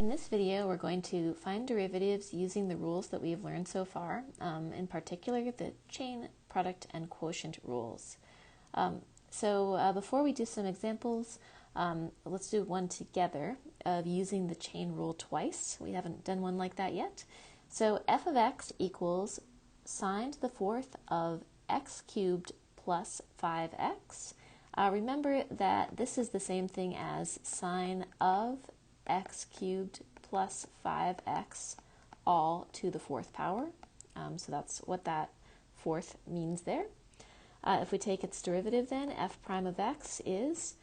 In this video, we're going to find derivatives using the rules that we've learned so far, in particular the chain, product, and quotient rules. Before we do some examples, let's do one together of using the chain rule twice. We haven't done one like that yet. So f of x equals sine to the fourth of x cubed plus 5x. Remember that this is the same thing as sine of x cubed plus 5x all to the fourth power. So that's what that fourth means there. If we take its derivative then, f prime of x is,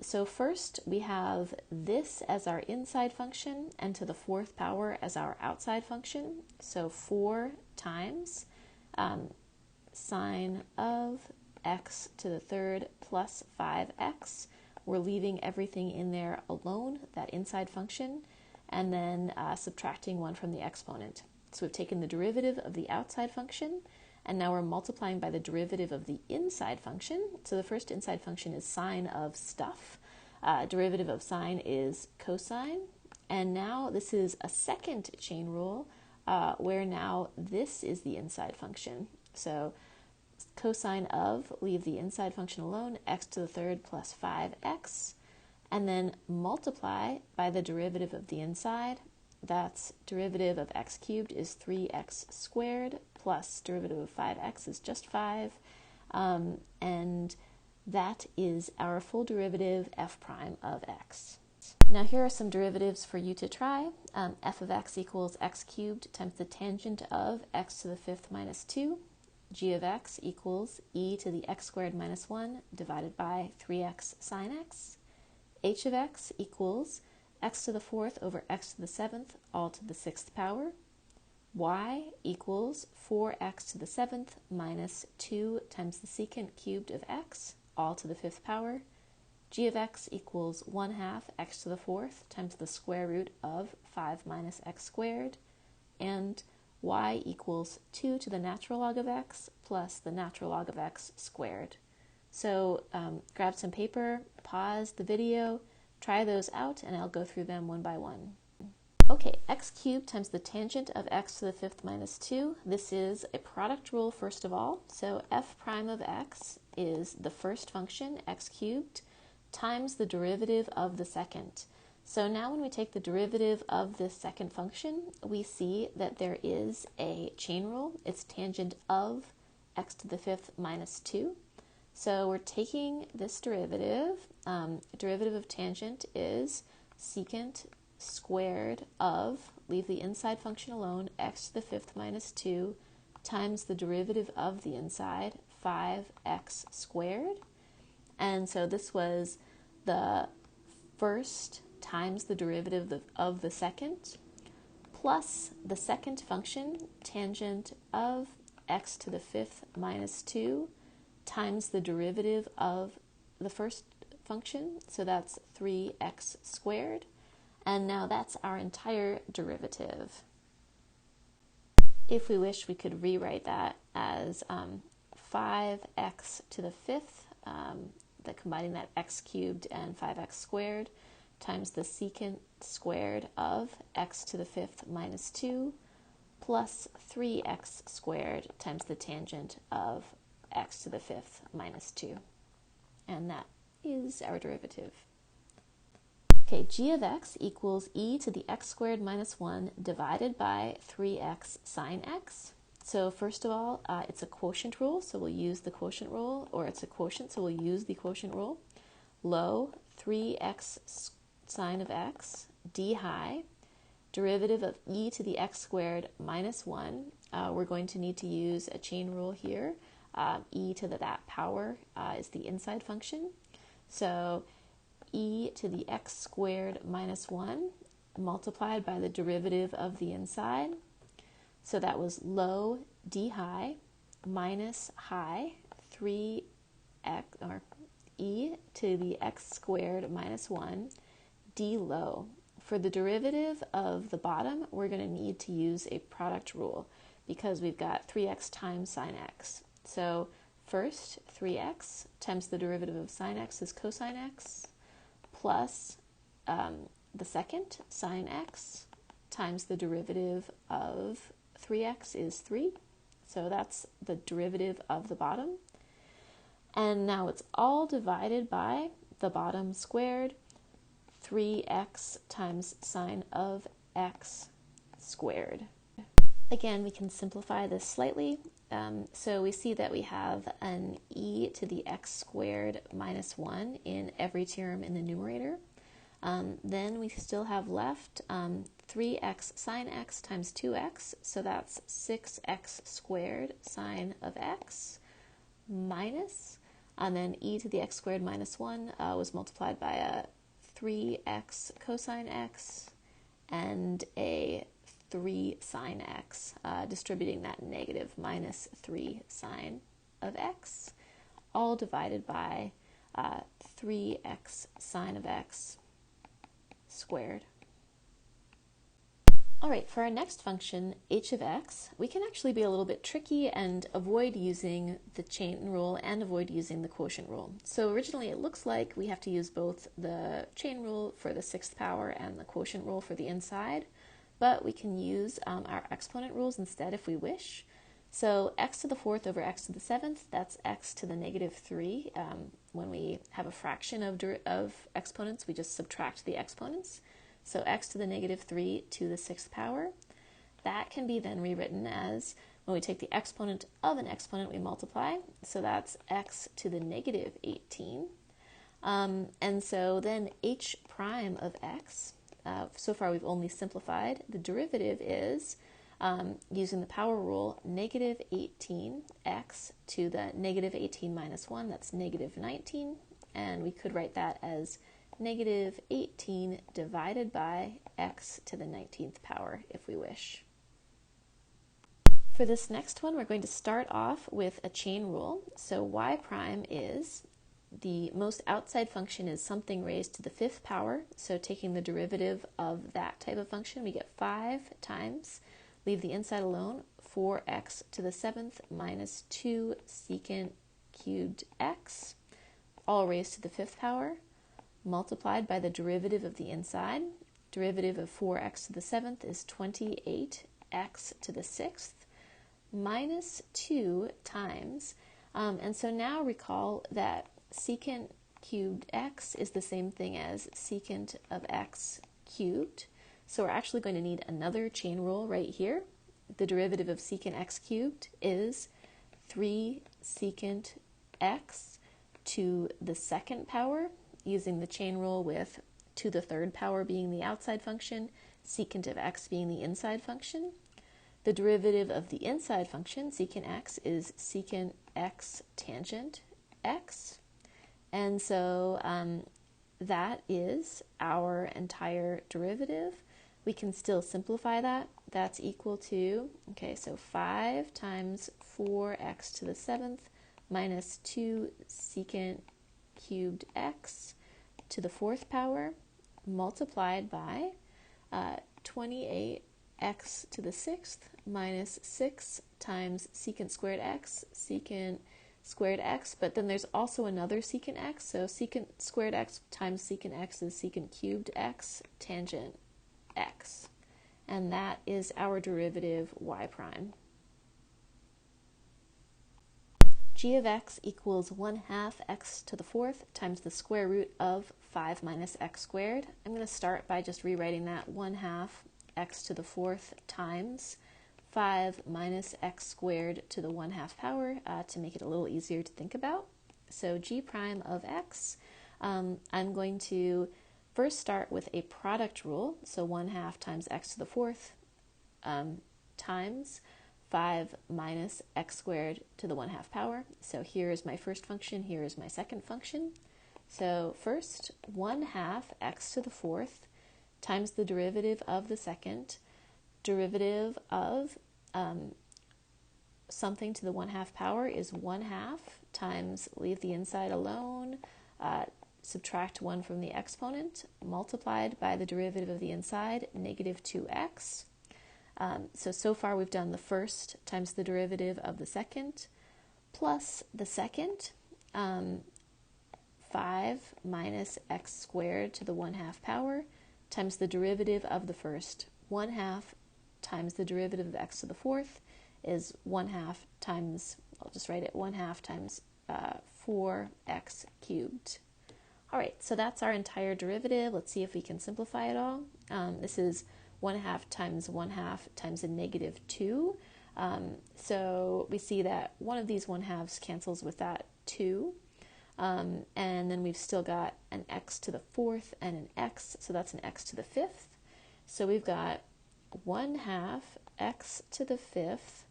so first we have this as our inside function and to the fourth power as our outside function. So 4 times sine of x to the third plus 5x. We're leaving everything in there alone, that inside function, and then subtracting 1 from the exponent. So we've taken the derivative of the outside function, and now we're multiplying by the derivative of the inside function. So the first inside function is sine of stuff. Derivative of sine is cosine. And now this is a second chain rule where now this is the inside function. So cosine of, leave the inside function alone, x to the third plus 5x, and then multiply by the derivative of the inside. That's derivative of x cubed is 3x squared plus derivative of 5x is just 5, and that is our full derivative f prime of x. Now here are some derivatives for you to try. F of x equals x cubed times the tangent of x to the fifth minus 2. G of x equals e to the x squared minus 1 divided by 3x sine x. H of x equals x to the fourth over x to the seventh all to the sixth power. Y equals 4x to the seventh minus 2 times the secant cubed of x all to the fifth power. G of x equals 1/2 x to the fourth times the square root of 5 minus x squared, and y equals 2 to the natural log of x plus the natural log of x squared. So grab some paper, pause the video, try those out, and I'll go through them one by one. Okay, x cubed times the tangent of x to the fifth minus 2. This is a product rule first of all. So f prime of x is the first function, x cubed, times the derivative of the second. So now when we take the derivative of this second function, we see that there is a chain rule. It's tangent of x to the fifth minus 2. So we're taking this derivative. Derivative of tangent is secant squared of, leave the inside function alone, x to the fifth minus 2 times the derivative of the inside, 5x squared. And so this was the first times the derivative of the second, plus the second function, tangent of x to the fifth minus 2, times the derivative of the first function, so that's 3x squared, and now that's our entire derivative. If we wish, we could rewrite that as 5x to the fifth, combining that x cubed and 5x squared, times the secant squared of x to the fifth minus 2 plus 3x squared times the tangent of x to the fifth minus 2. And that is our derivative. Okay, g of x equals e to the x squared minus 1 divided by 3x sine x. So first of all, it's a quotient rule, so we'll use the quotient rule, or it's a quotient, so we'll use the quotient rule. Low, 3x sine of x, d high, derivative of e to the x squared minus 1. We're going to need to use a chain rule here. E to that power is the inside function. So e to the x squared minus 1 multiplied by the derivative of the inside. So that was low d high minus high 3x, or e to the x squared minus 1 d low. For the derivative of the bottom, we're going to need to use a product rule because we've got 3x times sine x. So first, 3x times the derivative of sine x is cosine x, plus the second sine x times the derivative of 3x is 3. So that's the derivative of the bottom. And now it's all divided by the bottom squared, 3x times sine of x squared. Again, we can simplify this slightly. So we see that we have an e to the x squared minus 1 in every term in the numerator. Then we still have left 3x sine x times 2x, so that's 6x squared sine of x minus, and then e to the x squared minus 1 was multiplied by a 3x cosine x and a 3 sine x, distributing that negative minus 3 sine of x, all divided by 3x sine of x squared. All right, for our next function, h of x, we can actually be a little bit tricky and avoid using the chain rule and avoid using the quotient rule. So originally it looks like we have to use both the chain rule for the sixth power and the quotient rule for the inside, but we can use our exponent rules instead if we wish. So x to the fourth over x to the seventh, that's x to the negative 3. When we have a fraction of exponents, we just subtract the exponents. So x to the negative 3 to the sixth power. That can be then rewritten as, when we take the exponent of an exponent, we multiply. So that's x to the negative 18. And so then h prime of x, so far we've only simplified. The derivative is, using the power rule, negative 18x to the negative 18 minus 1, that's negative 19. And we could write that as negative 18 divided by x to the 19th power if we wish. For this next one, we're going to start off with a chain rule. So y prime is, the most outside function is something raised to the fifth power. So taking the derivative of that type of function, we get 5 times, leave the inside alone, 4x to the seventh minus 2 secant cubed x, all raised to the fifth power, multiplied by the derivative of the inside. Derivative of 4x to the seventh is 28x to the sixth minus 2 times. And so now recall that secant cubed x is the same thing as secant of x cubed. So we're actually going to need another chain rule right here. The derivative of secant x cubed is 3 secant x to the second power, using the chain rule with to the third power being the outside function, secant of x being the inside function. The derivative of the inside function, secant x, is secant x tangent x. And so that is our entire derivative. We can still simplify that. That's equal to, okay, so 5 times 4x to the seventh minus 2 secant cubed x to the fourth power multiplied by 28x to the sixth minus 6 times secant squared x but then there's also another secant x, so secant squared x times secant x is secant cubed x tangent x, and that is our derivative y prime. G of x equals 1/2 x to the fourth times the square root of 5 minus x squared. I'm going to start by just rewriting that 1/2 x to the fourth times 5 minus x squared to the 1/2 power to make it a little easier to think about. So g prime of x, I'm going to first start with a product rule, so 1/2 times x to the fourth times 5 minus x squared to the 1/2 power. So here is my first function, here is my second function. So first, 1/2 x to the fourth times the derivative of the second. Derivative of something to the 1/2 power is 1/2 times, leave the inside alone, subtract 1 from the exponent, multiplied by the derivative of the inside, negative 2x. So far we've done the first times the derivative of the second, plus the second, 5 minus x squared to the 1/2 power, times the derivative of the first 1/2 times the derivative of x to the fourth is 1/2 times, I'll just write it, 1/2 times 4x cubed. All right, so that's our entire derivative. Let's see if we can simplify it all. This is 1/2 times 1/2 times a -2. So we see that one of these 1/2s cancels with that 2. And then we've still got an x to the fourth and an x, so that's an x to the fifth. So we've got 1/2 x to the fifth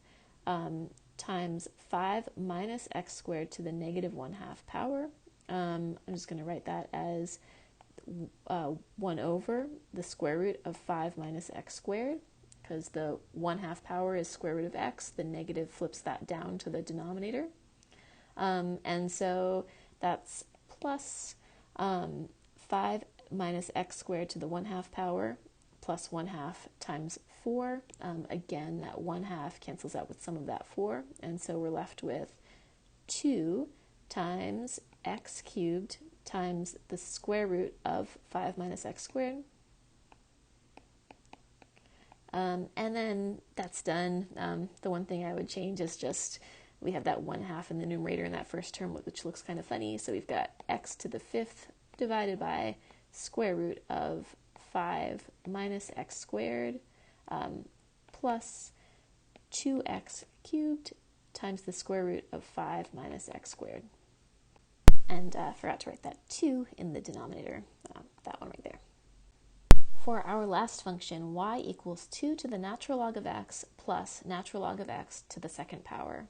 times 5 minus x squared to the -1/2 power. I'm just going to write that as 1 over the square root of 5 minus x squared, because the 1/2 power is square root of x. The negative flips that down to the denominator. And so that's plus 5 minus x squared to the 1/2 power plus 1/2 times 4. Again, that 1/2 cancels out with some of that 4. And so we're left with 2 times x cubed times the square root of 5 minus x squared. And then that's done. The one thing I would change is just we have that 1/2 in the numerator in that first term, which looks kind of funny. So we've got x to the fifth divided by square root of 5 minus x squared plus 2x cubed times the square root of 5 minus x squared. And forgot to write that 2 in the denominator, that one right there. For our last function, y equals 2 to the natural log of x plus natural log of x to the second power.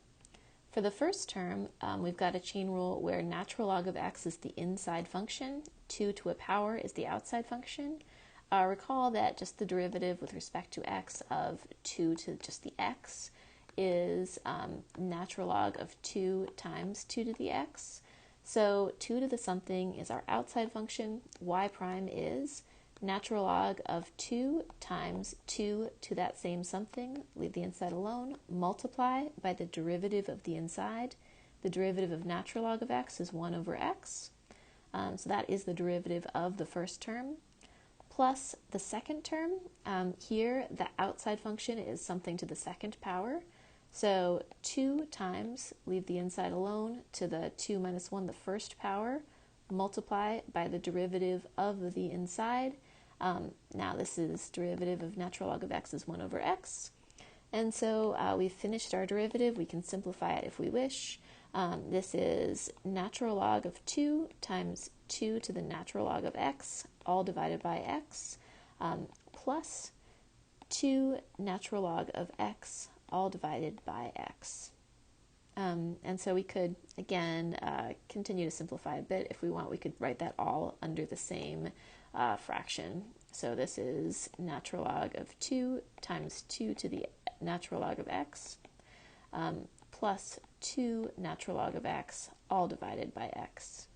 For the first term, we've got a chain rule where natural log of x is the inside function, 2 to a power is the outside function. Recall that just the derivative with respect to x of 2 to just the x is natural log of 2 times 2 to the x. So 2 to the something is our outside function. Y prime is natural log of 2 times 2 to that same something, leave the inside alone, multiply by the derivative of the inside. The derivative of natural log of x is 1 over x. So that is the derivative of the first term. Plus the second term, here the outside function is something to the second power. So 2 times, leave the inside alone, to the 2 minus 1, the first power, multiply by the derivative of the inside. Now this is derivative of natural log of x is 1 over x. And so we've finished our derivative. We can simplify it if we wish. This is natural log of 2 times 2 to the natural log of x, all divided by x, plus 2 natural log of x, all divided by x. And so we could, again, continue to simplify a bit. If we want, we could write that all under the same fraction. So this is natural log of 2 times 2 to the natural log of x, plus 2 natural log of x, all divided by x.